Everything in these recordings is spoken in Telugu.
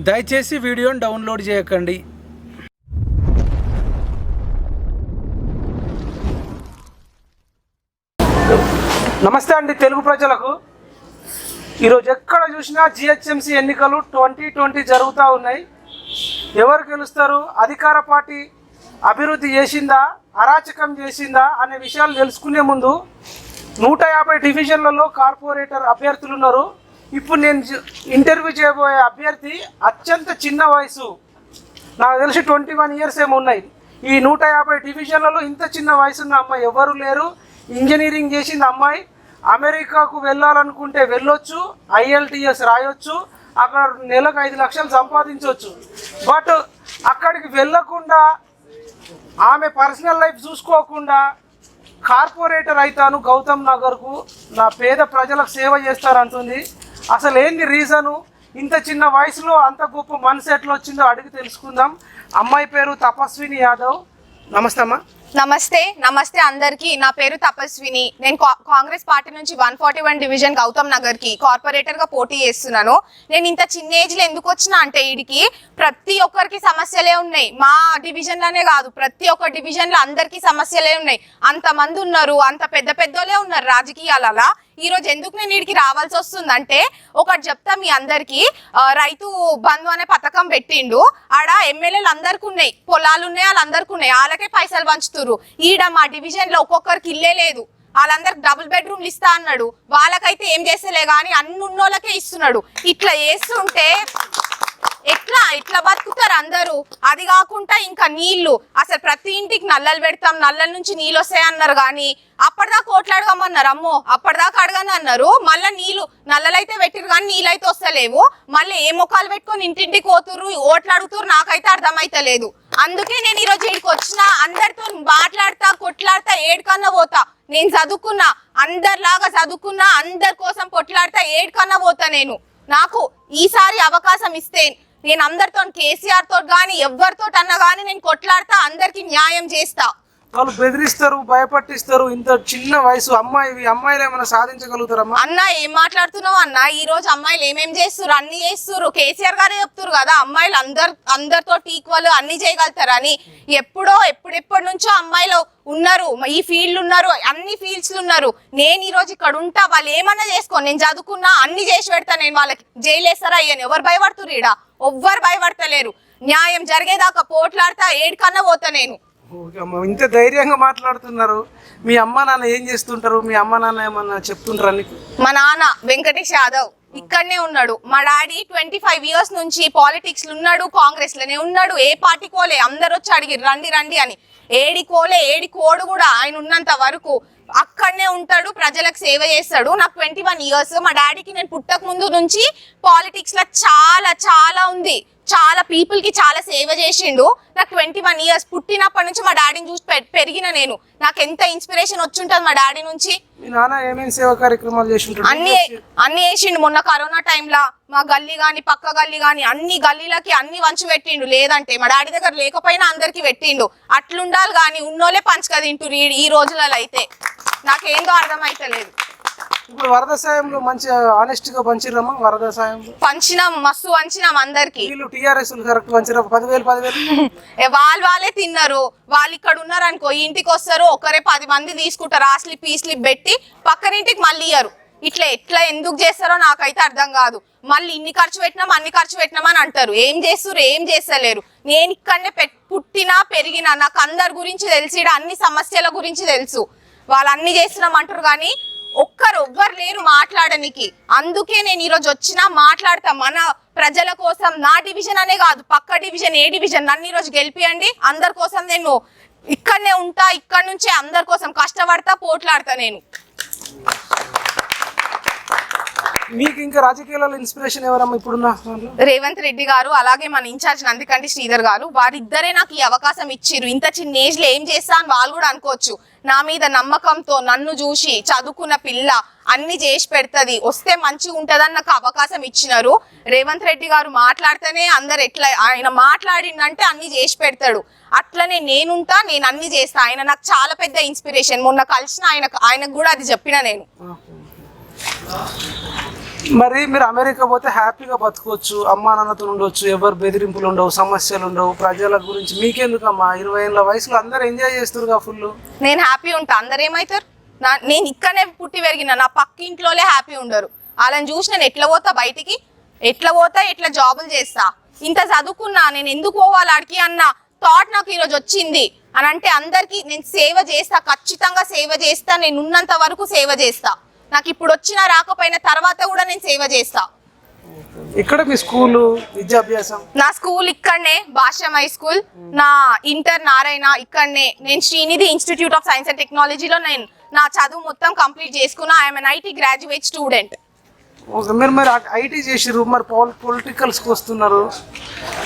దయచేసి వీడియోని డౌన్లోడ్ చేయకండి. నమస్తే అండి తెలుగు ప్రజలకు. ఈరోజు ఎక్కడ చూసినా జిహెచ్ఎంసీ ఎన్నికలు 2020 జరుగుతూ ఉన్నాయి. ఎవరు గెలుస్తారు, అధికార పార్టీ అభివృద్ధి చేసిందా, అరాచకం చేసిందా అనే విషయాలు తెలుసుకునే ముందు 150 డివిజన్లలో కార్పొరేటర్ అభ్యర్థులు ఉన్నారు. ఇప్పుడు నేను ఇంటర్వ్యూ చేయబోయే అభ్యర్థి అత్యంత చిన్న వయసు, నాకు తెలిసి 21 ఇయర్స్ ఏమో ఉన్నాయి. ఈ 150 డివిజన్లలో ఇంత చిన్న వయసు ఉన్న అమ్మాయి ఎవరు లేరు. ఇంజనీరింగ్ చేసింది అమ్మాయి. అమెరికాకు వెళ్ళాలనుకుంటే వెళ్ళొచ్చు, IELTS రాయొచ్చు, అక్కడ నెలకు 5 లక్షలు సంపాదించవచ్చు. బట్ అక్కడికి వెళ్ళకుండా ఆమె పర్సనల్ లైఫ్ చూసుకోకుండా కార్పొరేటర్ అవుతాను గౌతమ్ నగర్కు, నా పేద ప్రజలకు సేవ చేస్తారంటుంది. అసలు ఏంది రీజను, ఇంత చిన్న వయసులో అంత గొప్ప మనసు ఎట్లా వచ్చిందో అడిగి తెలుసుకుందాం. అమ్మాయి పేరు తపస్విని యాదవ్. నమస్తే అమ్మా. నమస్తే అందరికి. నా పేరు తపస్విని. నేను కాంగ్రెస్ పార్టీ నుంచి 141 డివిజన్ గౌతమ్ నగర్ కి కార్పొరేటర్ గా పోటీ చేస్తున్నాను. నేను ఇంత చిన్న ఏజ్ లో ఎందుకు వచ్చినా అంటే ఈడికి ప్రతి ఒక్కరికి సమస్యలే ఉన్నాయి. మా డివిజన్ లోనే కాదు, ప్రతి ఒక్క డివిజన్ లో అందరికి సమస్యలే ఉన్నాయి. అంతమంది ఉన్నారు, అంత పెద్ద పెద్దోళ్ళే ఉన్నారు రాజకీయాలలో. ఈ రోజు ఎందుకు నేను వీడికి రావాల్సి వస్తుందంటే ఒకటి చెప్తా మీ అందరికి. రైతు బంధు అనే పథకం పెట్టిండు. ఆడ ఎమ్మెల్యేలు అందరికి ఉన్నాయి, పొలాలు ఉన్నాయి, వాళ్ళందరికి ఉన్నాయి, వాళ్ళకే పైసలు పంచుతురు. ఈడ మా డివిజన్ లో ఒక్కొక్కరికి ఇల్లే లేదు, వాళ్ళందరికి డబుల్ బెడ్రూమ్లు ఇస్తా అన్నాడు. వాళ్ళకైతే ఏం చేస్తలే గానీ అన్ని ఉన్నోళ్ళకే ఇస్తున్నాడు. ఇట్లా చేస్తుంటే ఎట్లా బతుకుతారు అందరూ? అది కాకుండా ఇంకా నీళ్లు, అసలు ప్రతి ఇంటికి నల్లలు పెడతాం, నల్లల నుంచి నీళ్ళు వస్తాయన్నారు కానీ అప్పటిదాకా కోట్లు అడగమన్నారు. అమ్మో అప్పటిదాకా అడగని అన్నారు. మళ్ళీ నీళ్లు నల్లలైతే పెట్టిరు కానీ నీళ్ళైతే వస్తలేవు. మళ్ళీ ఏ ముఖాలు పెట్టుకొని ఇంటింటికి పోతుర్రు, ఓట్లు అడుగుతురు, నాకైతే అర్థమైతలేదు. అందుకే నేను ఈరోజు ఇక్కడికి వచ్చిన. అందరితో మాట్లాడతా, కొట్లాడతా, ఏడుకన్నా పోతా. నేను చదువుకున్నా, అందరిలాగా చదువుకున్నా, అందరి కోసం కొట్లాడతా, ఏడుకన్నా పోతా. నాకు ఈసారి అవకాశం ఇస్తే నేను అందరితో, కేసీఆర్ తోటి కానీ ఎవరితో అన్నా కానీ నేను కొట్లాడతా, అందరికి న్యాయం చేస్తా. వాళ్ళు బెదిరిస్తారు, భయపట్టిస్తారు. ఇంత చిన్న వయసు అమ్మాయిలు ఏమైనా సాధించగలుగుతారమ్మా? అన్న ఏం మాట్లాడుతున్నావు అన్న? ఈ రోజు అమ్మాయిలు ఏమేం చేస్తున్నారు, అన్ని చేస్తున్నారు. కేసీఆర్ గారే చెప్తున్నారు కదా అమ్మాయిలు అందరితో ఈక్వల్ అన్ని చేయగలుగుతారు అని. ఎప్పుడెప్పటి నుంచో అమ్మాయిలు ఉన్నారు, ఈ ఫీల్డ్ ఉన్నారు, అన్ని ఫీల్డ్స్ ఉన్నారు. నేను ఈ రోజు ఇక్కడ ఉంటా, వాళ్ళు ఏమన్నా చేసుకో, నేను చదువుకున్నా, అన్ని చేసి పెడతా. నేను వాళ్ళకి జైలు వేస్తారా అయ్యాను. ఎవరు భయపడుతున్నారు? ఈడ ఎవ్వరు భయపడతలేరు. న్యాయం జరిగేదాకా పోట్లాడతా, ఏడుకన్నా పోతా. నేను ఇంత ధైర్యంగా మాట్లాడుతున్నారు. మీ అమ్మ నాన్న ఏం చేస్తుంటారు? మీ అమ్మ నాన్న ఏమన్నా చెప్తుంటారా నీకు? మా నాన్న వెంకటేష్ యాదవ్ ఇక్కడనే ఉన్నాడు. మా డాడీ 25 ఇయర్స్ నుంచి పాలిటిక్స్ లో ఉన్నాడు, కాంగ్రెస్ లోనే ఉన్నాడు. ఏ పార్టీ కోలే, అందరు వచ్చి అడిగి రండి అని. ఏడి కోడు కూడా ఆయన ఉన్నంత వరకు అక్కడనే ఉంటాడు, ప్రజలకు సేవ చేస్తాడు. నాకు 21 ఇయర్స్. మా డాడీకి నేను పుట్టక ముందు నుంచి పాలిటిక్స్ లో చాలా ఉంది. చాలా పీపుల్ కి చాలా సేవ చేసిండు. నాకు 21 ఇయర్స్. పుట్టినప్పటి నుంచి మా డాడీని చూసి పెరిగిన నేను. నాకు ఎంత ఇన్స్పిరేషన్ వచ్చుంటది మా డాడీ నుంచి. సేవా కార్యక్రమాలు అన్ని చేసిండు. మొన్న కరోనా టైంలో మా గల్లీ గాని పక్క గల్లీ గాని అన్ని గల్లీలకి అన్ని వంచి పెట్టిండు. లేదంటే మా డాడీ దగ్గర లేకపోయినా అందరికి పెట్టిండు. అట్లుండాలి గాని ఉన్నోళ్ళే పంచుక తింటురు ఈ రోజులలో. అయితే నాకేందో అర్థమైతలేదు. ఇప్పుడు వరద సాయంలో మంచి ఆనెస్ట్ గా పంచిరమ్మా? వరద సాయం పంచినాం, మస్తు పంచినాం అందరికి. TRS correct పంచిరా? 10,000 వాళ్ళే తిన్నారు. వాళ్ళు ఇక్కడ ఉన్నారు అనుకో, ఇంటికి వస్తారు, ఒకరే 10 మంది తీసుకుంటారు. ఆ స్లిప్ ఈ స్లిప్ పెట్టి పక్కనింటికి మళ్ళీ ఇయ్యరు. ఇట్లా ఎందుకు చేస్తారో నాకైతే అర్థం కాదు. మళ్ళీ ఇన్ని ఖర్చు పెట్టినాం అన్ని ఖర్చు పెట్టినాం అని అంటారు. ఏం చేస్తారు? ఏం చేస్తలేరు. నేను ఇక్కడనే పుట్టినా పెరిగినా, నాకు అందరి గురించి తెలిసి, అన్ని సమస్యల గురించి తెలుసు. వాళ్ళు అన్ని చేస్తున్నాం అంటారు కానీ ఎవ్వరు లేరు మాట్లాడడానికి. అందుకే నేను ఈరోజు వచ్చినా మాట్లాడతా. మన ప్రజల కోసం, నా డివిజన్ అనే కాదు, పక్క డివిజన్, ఏ డివిజన్, నన్ను ఈరోజు గెలిపియండి. అందరి కోసం నేను ఇక్కడనే ఉంటా. ఇక్కడ నుంచే అందరి కోసం కష్టపడతా, పోట్లాడతా. నేను మీకు ఇంకా రాజకీయాలలో ఇన్స్పిరేషన్ ఎవరమ్మా ఇప్పుడున్న? రేవంత్ రెడ్డి గారు, అలాగే మన ఇన్ఛార్జ్ నందికంటి శ్రీధర్ గారు. వారిద్దరే నాకు ఈ అవకాశం ఇచ్చిర్రు. ఇంత చిన్న ఏజ్ లో ఏం చేస్తా అని వాళ్ళు కూడా అనుకోవచ్చు. నా మీద నమ్మకంతో నన్ను చూసి చదువుకున్న పిల్ల అన్ని చేసి పెడుతుంది, వస్తే మంచిగా ఉంటదని నాకు అవకాశం ఇచ్చినారు. రేవంత్ రెడ్డి గారు మాట్లాడితేనే అందరు ఆయన మాట్లాడిందంటే అన్ని చేసి పెడతాడు. అట్లనే నేనుంటా, నేను అన్ని చేస్తా. ఆయన నాకు చాలా పెద్ద ఇన్స్పిరేషన్. మొన్న కలిసిన ఆయనకు కూడా అది చెప్పిన నేను. మరి మీరు అమెరికా పోతే హ్యాపీగా బతకవచ్చు, అమ్మా నాన్నతో ఉండవచ్చు, ఎవరు బెదిరింపులు ఉండవు, సమస్యలు ఉండవు, ప్రజల గురించి మీకెందుకమ్మా? 20 ఏళ్ళ వయసులో అందరు ఎంజాయ్ చేస్తున్నారు ఫుల్. నేను హ్యాపీ ఉంటా, అందరు ఏమవుతారు? నేను ఇక్కడనే పుట్టి పెరిగిన, నా పక్క ఇంట్లోనే హ్యాపీ ఉండరు. వాళ్ళని చూసి నేను ఎట్లా పోతా బయటికి, ఎట్లా జాబులు చేస్తా? ఇంత చదువుకున్నా, నేను ఎందుకు పోవాలి ఆడికి అన్న థాట్ నాకు ఈరోజు వచ్చింది అని అంటే అందరికి నేను సేవ చేస్తా, ఖచ్చితంగా సేవ చేస్తా. నేను ఉన్నంత వరకు సేవ చేస్తా. నాకు ఇప్పుడు వచ్చినా రాకపోయినా తర్వాత కూడా నేను సేవ చేస్తా. ఇక్కడ మీ స్కూలు విద్యాభ్యాసం? నా స్కూల్ ఇక్కడనే, భాష్యం హై స్కూల్. నా ఇంటర్ నారాయణ ఇక్కడనే. నేను Srinidhi institute of science and టెక్నాలజీలో నేను నా చదువు మొత్తం కంప్లీట్ చేసుకున్నా. I'm N IT graduate student. Okay, మీరు మరి ఐటీ చేసిర్రు, మరి పొలిటికల్స్కి వస్తున్నారు,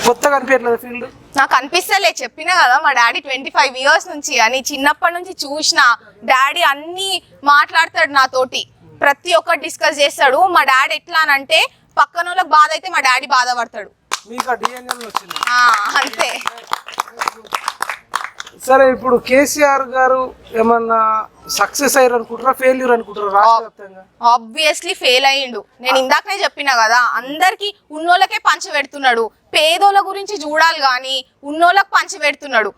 కొత్తగా అనిపించట్లేదు ఫీల్డ్? నాకు అనిపిస్తలే, చెప్పినా కదా మా డాడీ 25 years నుంచి అని, చిన్నప్పటి నుంచి చూసిన డాడీ అన్ని మాట్లాడతాడు నాతోటి, ప్రతి ఒక్కటి డిస్కస్ చేస్తాడు. మా డాడీ ఎట్లా అంటే పక్కన వాళ్ళకి బాధ అయితే మా డాడీ బాధపడతాడు. మీకు ఆ DNA వచ్చింది అంతే. సరే, ఇప్పుడు కేసీఆర్ గారు ఏమన్నా సక్సెస్ అయ్యారు అనుకుంటారా, ఫెయిల్యూర్ అనుకుంటారా రాష్ట్ర వ్యాప్తంగా? ఆబ్వియస్లీ ఫెయిల్ అయ్యిండు. నేను ఇందాకనే చెప్పినా కదా, అందరికి ఉన్నోళ్ళకే పంచి పెడుతున్నాడు. పేదోళ్ళ గురించి చూడాలి కానీ ఉన్నోళ్ళకి పంచి పెడుతున్నాడు.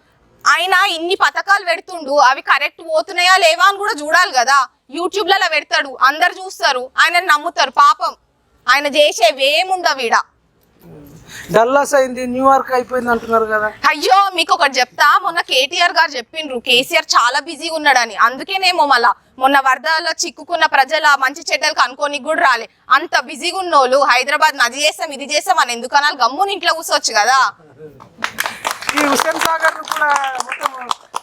ఆయన ఇన్ని పథకాలు పెడుతుండు, అవి కరెక్ట్ పోతున్నాయా లేవా అని కూడా చూడాలి కదా. యూట్యూబ్లలో పెడతాడు, అందరు చూస్తారు, ఆయన నమ్ముతారు. పాపం ఆయన చేసేవేముండవు ఈడ. డల్లాస్ అయింది, న్యూయార్క్ అయిపోయింది అంటున్నారు కదా. అయ్యో, మీకు ఒకటి చెప్తా. మొన్న కేటీఆర్ గారు చెప్పిండ్రు కేసీఆర్ చాలా బిజీగా ఉన్నాడని. అందుకేనేమో మళ్ళా మొన్న వరదల్లో చిక్కుకున్న ప్రజల మంచి చెడ్డలకు అనుకోనికి కూడా రాలే. అంత బిజీగా ఉన్నోళ్ళు హైదరాబాద్ అది చేస్తాం ఇది చేస్తాం అని ఎందుకు అనాలి? గమ్మున ఇంట్లో కూర్చోవచ్చు కదా. ఈ హుస్సేన్ సాగర్ కూడా మొత్తం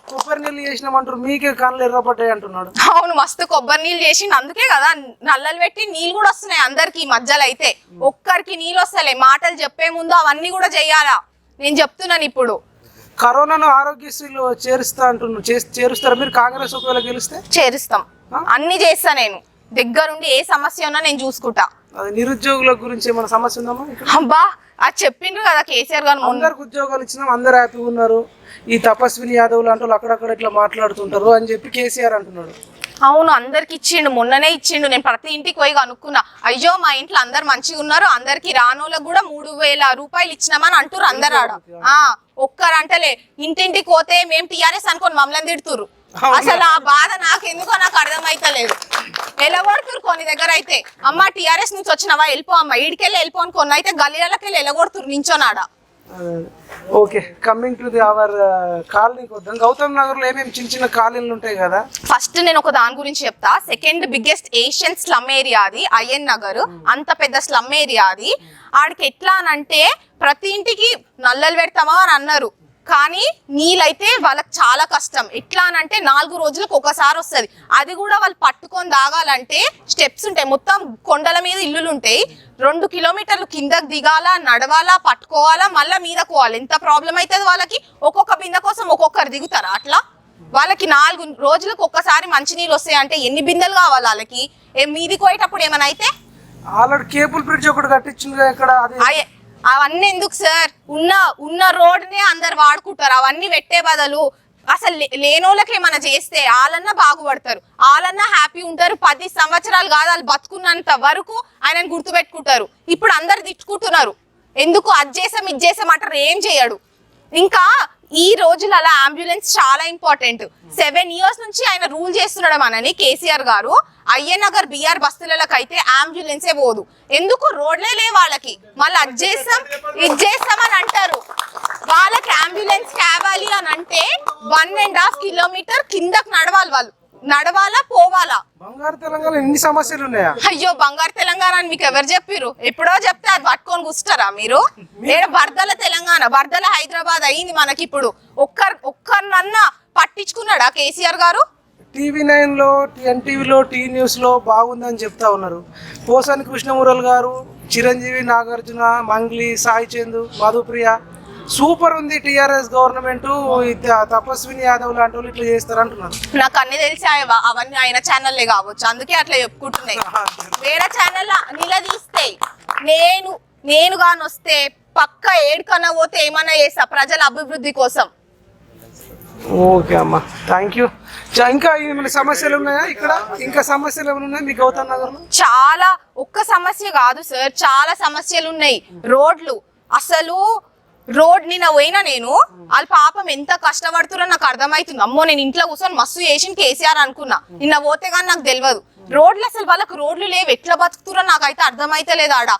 కొబ్బరి నీళ్ళు చేసినామంటారు, మీకే కళ్ళు ఎర్రపడ్డాయి అంటున్నాడు. అవును, మస్తు కొబ్బరి నీళ్ళు చేసిండు. అందుకే కదా నల్లలు పెట్టి నీళ్ళు కూడా వస్తున్నాయి అందరికి. ఈ మధ్యలో అయితే ఒక్కరికి నీళ్ళు వస్తలే. మాటలు చెప్పే ముందు అవన్నీ కూడా చెయ్యాలా. నేను చెప్తున్నాను ఇప్పుడు. కరోనాను ఆరోగ్యశ్రీలో చేరుస్తా అంటున్నారు, చేరుస్తారా మీరు కాంగ్రెస్ ఒకవేళ గెలిస్తే? చేరుస్తాం, అన్ని చేస్తా. నేను దగ్గరుండి ఏ సమస్య ఉన్నా నేను చూసుకుంటా. నిరుద్యోగుల గురించి ఏమైనా సమస్య ఉందమ్మా? అబ్బా, అది చెప్పిండ్రు కదా కేసీఆర్ గారు. అందరికి ఉద్యోగాలు ఇచ్చినాం, అందరు హ్యాపీగా ఉన్నారు. ఈ తపస్విని యాదవ్ లాంటి వాళ్ళు అక్కడక్కడ ఇట్లా మాట్లాడుతుంటారు అని చెప్పి కేసీఆర్ అంటున్నాడు. అవును, అందరికి ఇచ్చిండు, మొన్ననే ఇచ్చిండు. నేను ప్రతి ఇంటికి పోయి కనుక్కున్నా. అయ్యో మా ఇంట్లో అందరు మంచిగా ఉన్నారు, అందరికి రానోళ్ళకి కూడా 3000 రూపాయలు ఇచ్చినామని అంటారు అందరు ఆడ. ఒక్కరు అంటలే. ఇంటింటికి పోతే మేము టీఆర్ఎస్ అనుకోని మమ్మల్ని తిడుతురు. అసలు ఆ బాధ నాకెందుకో నాకు అర్థమైతలేదు. ఎలగొడుతురు కొన్ని దగ్గర అయితే. అమ్మ టీఆర్ఎస్ నుంచి వచ్చినవా, వెళ్ళిపో అమ్మ, ఈడికెళ్ళి వెళ్ళిపో అని. కొన్ని అయితే గల్లీలకి వెళ్ళి ఎలగొడుతురు నించోనాడ. Okay, coming to the our కాలనీకి వద్దాం. గౌతమ్ నగర్ లో ఏమేమి చిన్న చిన్న కాలనీలు ఉంటాయి కదా. ఫస్ట్ నేను ఒక దాని గురించి చెప్తా. Second biggest Asian slum area అది అయ్యన్ నగర్. అంత పెద్ద స్లమ్ ఏరియా అది. ఆడికి ఎట్లా అనంటే ప్రతి ఇంటికి నల్లలు పెడతామా అని అన్నారు, కానీ నీళ్ళైతే వాళ్ళకి చాలా కష్టం. ఎట్లా అనంటే 4 రోజులకు ఒకసారి వస్తుంది. అది కూడా వాళ్ళు పట్టుకొని తాగాలంటే స్టెప్స్ ఉంటాయి, మొత్తం కొండల మీద ఇల్లులు ఉంటాయి. 2 కిలోమీటర్లు కిందకి దిగాలా, నడవాలా, పట్టుకోవాలా, మళ్ళీ మీదకు పోవాలి. ఎంత ప్రాబ్లం అవుతుంది వాళ్ళకి. ఒక్కొక్క బిందె కోసం ఒక్కొక్కరు దిగుతారా అట్లా? వాళ్ళకి 4 రోజులకు ఒక్కసారి మంచినీళ్ళు వస్తాయి అంటే ఎన్ని బిందెలు కావాలి వాళ్ళకి? మీదికి పోయేటప్పుడు ఏమైనా అయితే ఆల్రెడీ కేబుల్ బ్రిడ్జ్ ఒకటి కట్టించింది ఇక్కడ. అవన్నీ ఎందుకు సార్? ఉన్న రోడ్నే అందరు వాడుకుంటారు. అవన్నీ పెట్టే బదులు అసలు లేనోళ్ళకి ఏమైనా చేస్తే వాళ్ళన్నా బాగుపడతారు, వాళ్ళన్నా హ్యాపీ ఉంటారు. 10 సంవత్సరాలు కాదు వాళ్ళు బతుకున్నంత వరకు ఆయనను గుర్తుపెట్టుకుంటారు. ఇప్పుడు అందరు తిట్టుకుంటున్నారు, ఎందుకు అది చేసాం ఇది చేసాం అంటారు, ఏం చేయడు. ఇంకా ఈ రోజులలో అంబులెన్స్ చాలా ఇంపార్టెంట్. 7 years నుంచి ఆయన రూల్ చేస్తున్నాడు మనని కేసీఆర్ గారు. అయ్యనగర్ బిఆర్ బస్తీలకు అయితే అంబులెన్సే పోదు. ఎందుకు? రోడ్లే లే వాళ్ళకి. మళ్ళీ అది చేస్తాం ఇది చేస్తాం అని అంటారు. వాళ్ళకి అంబులెన్స్ కావాలి అని అంటే 1.5 కిలోమీటర్ కిందకు నడవాలి. వాళ్ళు నడవాలా పోవాలా? బంగారు తెలంగాణ ఎన్ని సమస్యలు ఉన్నాయా? అయ్యో, బంగారు తెలంగాణ అని మీకు ఎవరు చెప్పిర్రు? ఎప్పుడో చెప్తే అది పట్టుకొని కూర్చుంటారా మీరు? నేను వరదల తెలంగాణ, వరదల హైదరాబాద్ అయింది మనకి. ఇప్పుడు ఒక్కరినన్నా పట్టించుకున్నాడా కేసీఆర్ గారు? TV9 లో, NTVలో, టీ న్యూస్ లో బాగుందని చెప్తా ఉన్నారు. పోసాని కృష్ణమురళి గారు, చిరంజీవి, నాగార్జున, మంగ్లీ, సాయి చందు, మధుప్రియ సూపర్ ఉంది టీఆర్ఎస్ గవర్నమెంట్, తపస్విని యాదవ్ లాంటి వాళ్ళు ఇట్లా చేస్తారంటున్నారు. నాకు అన్ని తెలిసి అవన్నీ ఆయన ఛానల్లే కావచ్చు, అందుకే అట్లా చెప్పుకుంటున్నాయి. వేరే ఛానల్ నిలదీస్తాయి. నేను గాని వస్తే పక్క ఏడుకన్నా పోతే ఏమన్నా చేస్తా ప్రజల అభివృద్ధి కోసం. ఓకే అమ్మా, థ్యాంక్ యూ. ఇంకా ఏమైనా సమస్యలు ఉన్నాయా ఇక్కడ? ఇంకా సమస్యలు ఏమైనా ఉన్నాయి మీ గౌతమ్ నగర్లో? చాలా, ఒక్క సమస్య కాదు సార్, చాలా సమస్యలు ఉన్నాయి. రోడ్లు అసలు నిన్న పోయినా నేను, వాళ్ళ పాపం ఎంత కష్టపడుతురో నాకు అర్థమవుతుంది. అమ్మో, నేను ఇంట్లో కూర్చొని మస్తు చేసిన కేసీఆర్ అనుకున్నా, నిన్న పోతే కానీ నాకు తెలియదు. రోడ్లు అసలు వాళ్ళకి రోడ్లు లేవు, ఎట్లా బతుకుతురో నాకైతే అర్థమైతే లేదు. ఆడ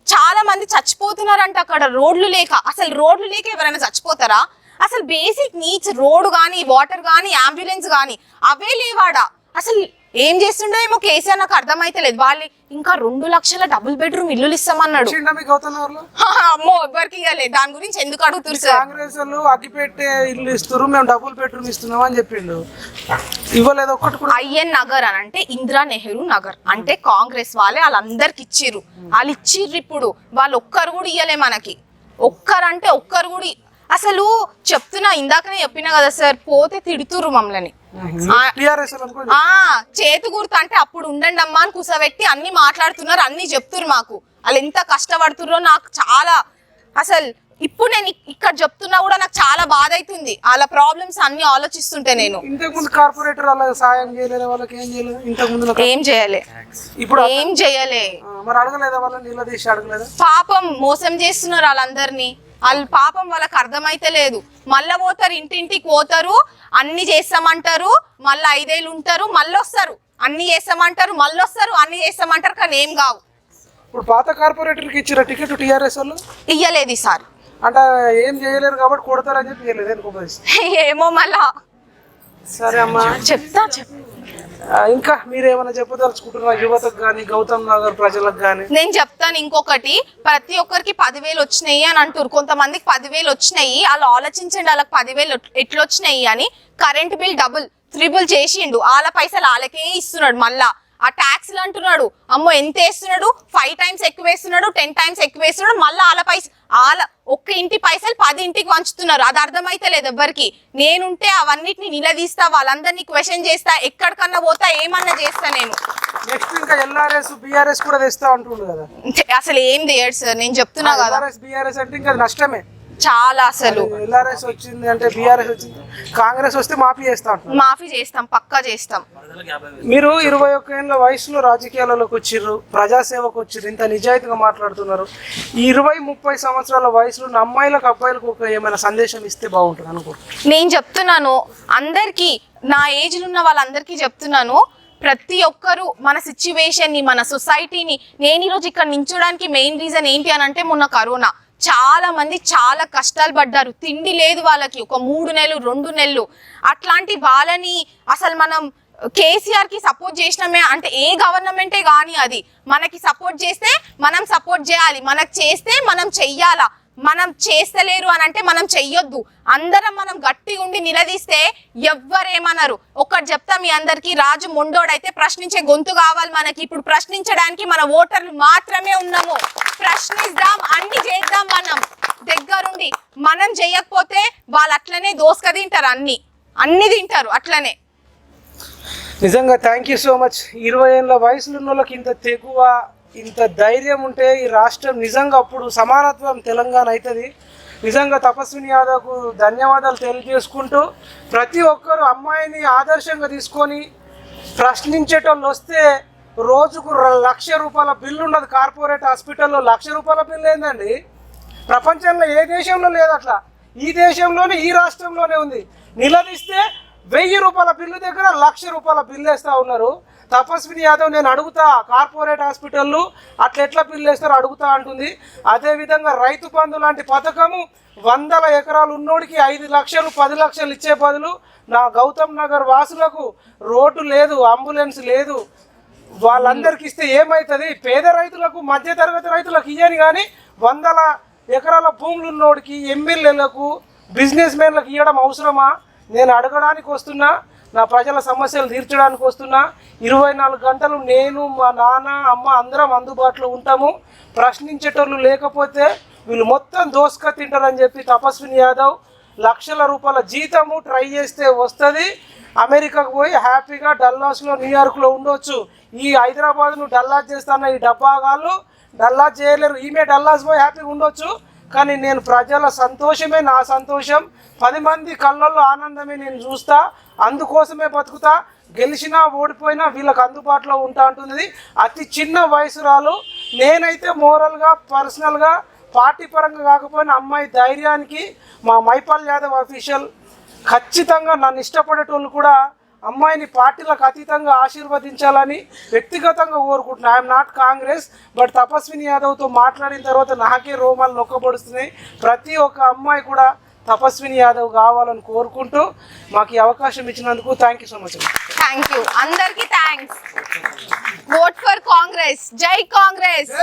చాలా మంది చచ్చిపోతున్నారంట అక్కడ రోడ్లు లేక. అసలు రోడ్లు లేక ఎవరైనా చచ్చిపోతారా? అసలు బేసిక్ నీడ్స్, రోడ్ కానీ, వాటర్ కానీ, అంబులెన్స్ కానీ అవే లేవాడా. అసలు ఏం చేస్తుండో ఏమో కేసీఆర్, నాకు అర్థమైతే లేదు. వాళ్ళు ఇంకా 2 లక్షల డబుల్ బెడ్రూమ్ ఇల్లు ఇస్తామన్నాడు. అమ్మో, ఎవరికి ఇవ్వలేదు. దాని గురించి ఎందుకు అడుగుతారు సార్? కాంగ్రెస్ వాళ్ళు అగ్గిపెట్టే ఇల్లు ఇస్తారు, మేము డబుల్ బెడ్రూమ్ ఇస్తున్నాం అని చెప్పిండు. ఇవ్వలేదు ఒక్కటి కూడా. ఐఎన్ నగర్ అని అంటే ఇందిరా నెహ్రూ నగర్ అంటే కాంగ్రెస్ వాళ్ళే వాళ్ళందరికి ఇచ్చిర్రు. వాళ్ళు ఇచ్చిర్రు. ఇప్పుడు వాళ్ళు ఒక్కరు కూడా ఇయ్యలే మనకి. ఒక్కరంటే ఒక్కరు కూడా. అసలు చెప్తున్నా, ఇందాకనే చెప్పినా కదా సార్, పోతే తిడుతురు మమ్మల్ని. చేతి గుర్తు అంటే అప్పుడు ఉండండి అమ్మా అని కూసబెట్టి అన్ని మాట్లాడుతున్నారు, అన్ని చెప్తురు మాకు. వాళ్ళు ఎంత కష్టపడుతుర్రో నాకు చాలా. అసలు ఇప్పుడు నేను ఇక్కడ చెప్తున్నా కూడా నాకు చాలా బాధ అవుతుంది. వాళ్ళ ప్రాబ్లమ్స్ అన్ని ఆలోచిస్తుంటే. నేను కార్పొరేటర్ సాయం చేయలేదు వాళ్ళకి, ఏం చేయలేదు ఇంతకుముందు, ఏం చేయలే, ఇప్పుడు ఏం చేయలే. మరి అడగలేదా వాళ్ళని? నిలదీసి అడగలేదా? పాపం మోసం చేస్తున్నారు వాళ్ళందరినీ. వాళ్ళ పాపం వాళ్ళకి అర్థమైతే లేదు. మళ్ళా పోతారు, ఇంటింటికి పోతారు, అన్ని చేస్తామంటారు, మళ్ళీ 5 ఏళ్ళు ఉంటారు, మళ్ళీ వస్తారు, అన్ని చేస్తామంటారు, మళ్ళీ వస్తారు, అన్ని చేస్తామంటారు, కానీ ఏం కావు. ఇప్పుడు పాత కార్పొరేటర్కి ఇచ్చిన టికెట్ టీఆర్ఎస్ వాళ్ళు ఇయ్యలేదు ఈసారి. అంటే ఏం చేయలేరు కాబట్టి కొడతారని చెప్పి ఇవ్వలేదు. ఏమో మళ్ళా. సరే అమ్మా, చెప్తా. ఇంకా మీరేమైనా చెప్పదలుచుకుంటున్నా యువతకు కానీ, గౌతమ్ నగర్ ప్రజలకు కానీ? నేను చెప్తాను ఇంకొకటి. ప్రతి ఒక్కరికి 10,000 వచ్చినాయి అని అంటారు. కొంతమందికి 10,000 వచ్చినాయి. వాళ్ళు ఆలోచించండి, వాళ్ళకి 10,000 ఎట్లా వచ్చినాయి అని. కరెంట్ బిల్ డబుల్ త్రిబుల్ చేసిండు. వాళ్ళ పైసలు వాళ్ళకే ఇస్తున్నాడు. మళ్ళా ఆ ట్యాక్స్లు అంటున్నాడు. అమ్మో, ఎంత వేస్తున్నాడు? 5 టైమ్స్ ఎక్కువ వేస్తున్నాడు, 10 టైమ్స్ ఎక్కువ వేస్తున్నాడు. మళ్ళీ వాళ్ళ ఒక్క ఇంటి పైసలు 10 ఇంటికి వంచుతున్నారు. అది అర్థమైతే లేదు ఎవ్వరికి. నేనుంటే అవన్నిటిని నిలదీస్తా, వాళ్ళందరినీ క్వశ్చన్ చేస్తా, ఎక్కడికన్నా పోతా, ఏమన్నా చేస్తా నేను. నెక్స్ట్ ఇంకా ఎల్ఆర్ఎస్ బిఆర్ఎస్ కూడా తెస్తా అంటుండు కదా. అసలు ఏం చేయడు సార్, నేను చెప్తున్నా కదా. ఎల్ఆర్ఎస్ బిఆర్ఎస్ అంటే ఇంకా నష్టమే చాలా. అసలు ఎల్ఆర్ఎస్ వచ్చింది అంటే బిఆర్ఎస్ వచ్చింది, కాంగ్రెస్ వస్తే మాఫీ చేస్తా అంటారు. మాఫీ చేస్తాం, పక్కా చేస్తాం. మీరు 21 ఏళ్ళ వయసులో రాజకీయాలలోకి వచ్చిర్రు, ప్రజాసేవకు వచ్చిర్రు, ఇంత నిజాయితీగా మాట్లాడుతున్నారు. ఈ 20-30 సంవత్సరాల వయసులో ఉన్న అమ్మాయిలకు, అబ్బాయిలకు ఒక ఏమైనా సందేశం ఇస్తే బాగుంటుంది అనుకుంటున్నాను. నేను చెప్తున్నాను అందరికీ, నా ఏజ్లో ఉన్న వాళ్ళందరికీ చెప్తున్నాను, ప్రతి ఒక్కరు మన సిచ్యువేషన్ని, మన సొసైటీని. నేను ఈరోజు ఇక్కడ నించోడానికి మెయిన్ రీజన్ ఏంటి అని అంటే, మొన్న కరోనా చాలా మంది చాలా కష్టాలు పడ్డారు. తిండి లేదు వాళ్ళకి, ఒక 3 నెలలు 2 నెలలు. అట్లాంటి వాళ్ళని అసలు మనం కేసీఆర్ కి సపోర్ట్ చేసినామే అంటే, ఏ గవర్నమెంటే కానీ అది మనకి సపోర్ట్ చేస్తే మనం సపోర్ట్ చేయాలి, మనకు చేస్తే మనం చెయ్యాలా. మనం చేస్తలేరు అని అంటే మనం చెయ్యొద్దు. అందరం మనం గట్టిగా ఉండి నిలదీస్తే ఎవ్వరేమన్నారు. ఒక్కటి చెప్తా మీ అందరికి, రాజు మొండోడైతే ప్రశ్నించే గొంతు కావాలి మనకి. ఇప్పుడు ప్రశ్నించడానికి మన ఓటర్లు మాత్రమే ఉన్నాము. ప్రశ్నిద్దాం, అన్ని చేద్దాం. మనం దగ్గరుండి మనం చెయ్యకపోతే వాళ్ళు అట్లనే దోసుక తింటారు, అన్ని తింటారు అట్లనే. నిజంగా థ్యాంక్ యూ సో మచ్. 20 ఏళ్ళ వయసులో ఉన్న వాళ్ళకి ఇంత తెగువ, ఇంత ధైర్యం ఉంటే ఈ రాష్ట్రం నిజంగా అప్పుడు సమానత్వం తెలంగాణ అవుతుంది. నిజంగా తపస్విని యాదవ్కు ధన్యవాదాలు తెలియజేసుకుంటూ, ప్రతి ఒక్కరు అమ్మాయిని ఆదర్శంగా తీసుకొని ప్రశ్నించేటోళ్ళు వస్తే రోజుకు ₹1,00,000 బిల్లు ఉన్నది. కార్పొరేట్ హాస్పిటల్లో ₹1,00,000 బిల్లు ఏందండి? ప్రపంచంలో ఏ దేశంలో లేదు అట్లా. ఈ దేశంలోనే, ఈ రాష్ట్రంలోనే ఉంది. నిలదీస్తే ₹1,000 బిల్లు దగ్గర ₹1,00,000 బిల్లు వేస్తూ ఉన్నారు. తపస్విని యాదవ్ నేను అడుగుతా, కార్పొరేట్ హాస్పిటళ్ళు అట్లా ఎట్లా బిల్లు వేస్తారో అడుగుతా అంటుంది. అదేవిధంగా రైతు బంధు లాంటి పథకము 100 ఎకరాలు ఉన్నోడికి 5 లక్షలు 10 లక్షలు ఇచ్చే బదులు నా గౌతమ్ నగర్ వాసులకు రోడ్డు లేదు, అంబులెన్స్ లేదు, వాళ్ళందరికి ఇస్తే ఏమవుతుంది? పేద రైతులకు, మధ్యతరగతి రైతులకు ఇయ్యని కానీ 100 ఎకరాల భూములు ఉన్నోడికి, ఎమ్మెల్యేలకు, బిజినెస్ మ్యాన్లకు ఇవ్వడం అవసరమా? నేను అడగడానికి వస్తున్నా, నా ప్రజల సమస్యలు తీర్చడానికి వస్తున్నా. 24 గంటలు నేను, మా నాన్న, అమ్మ అందరం అందుబాటులో ఉంటాము. ప్రశ్నించేటోళ్ళు లేకపోతే వీళ్ళు మొత్తం దోసుక తింటారని చెప్పి తపస్విని యాదవ్ ₹1,00,000 జీతము ట్రై చేస్తే వస్తుంది. అమెరికాకు పోయి హ్యాపీగా డల్లాస్లో, న్యూయార్క్లో ఉండొచ్చు. ఈ హైదరాబాద్ను డల్లాస్ చేస్తున్న ఈ డబ్బాగాళ్ళు డల్లాస్ చేయలేరు. ఈమె డల్లాస్ పోయి హ్యాపీగా ఉండొచ్చు. కానీ నేను ప్రజల సంతోషమే నా సంతోషం, 10 మంది కళ్ళల్లో ఆనందమే నేను చూస్తా, అందుకోసమే బతుకుతా, గెలిచినా ఓడిపోయినా వీళ్ళకి అందుబాటులో ఉంటా అంటున్నది అతి చిన్న వయసురాలు. నేనైతే మోరల్గా పర్సనల్గా పార్టీ పరంగా కాకపోయినా అమ్మాయి ధైర్యానికి మా మైపాల్ యాదవ్ అఫీషియల్ ఖచ్చితంగా నన్ను ఇష్టపడేటోళ్ళు కూడా అమ్మాయిని పార్టీలకు అతీతంగా ఆశీర్వదించాలని వ్యక్తిగతంగా కోరుకుంటున్నాను. I'm not Congress, but Tapaswini యాదవ్తో మాట్లాడిన తర్వాత నాకే రోమాలు నొక్కబడుస్తున్నాయి. ప్రతి ఒక్క అమ్మాయి కూడా తపస్విని యాదవ్ కావాలని కోరుకుంటూ మాకు ఈ అవకాశం ఇచ్చినందుకు thank you so much. Thank you, అందరికీ థ్యాంక్స్. Vote for Congress. జై కాంగ్రెస్.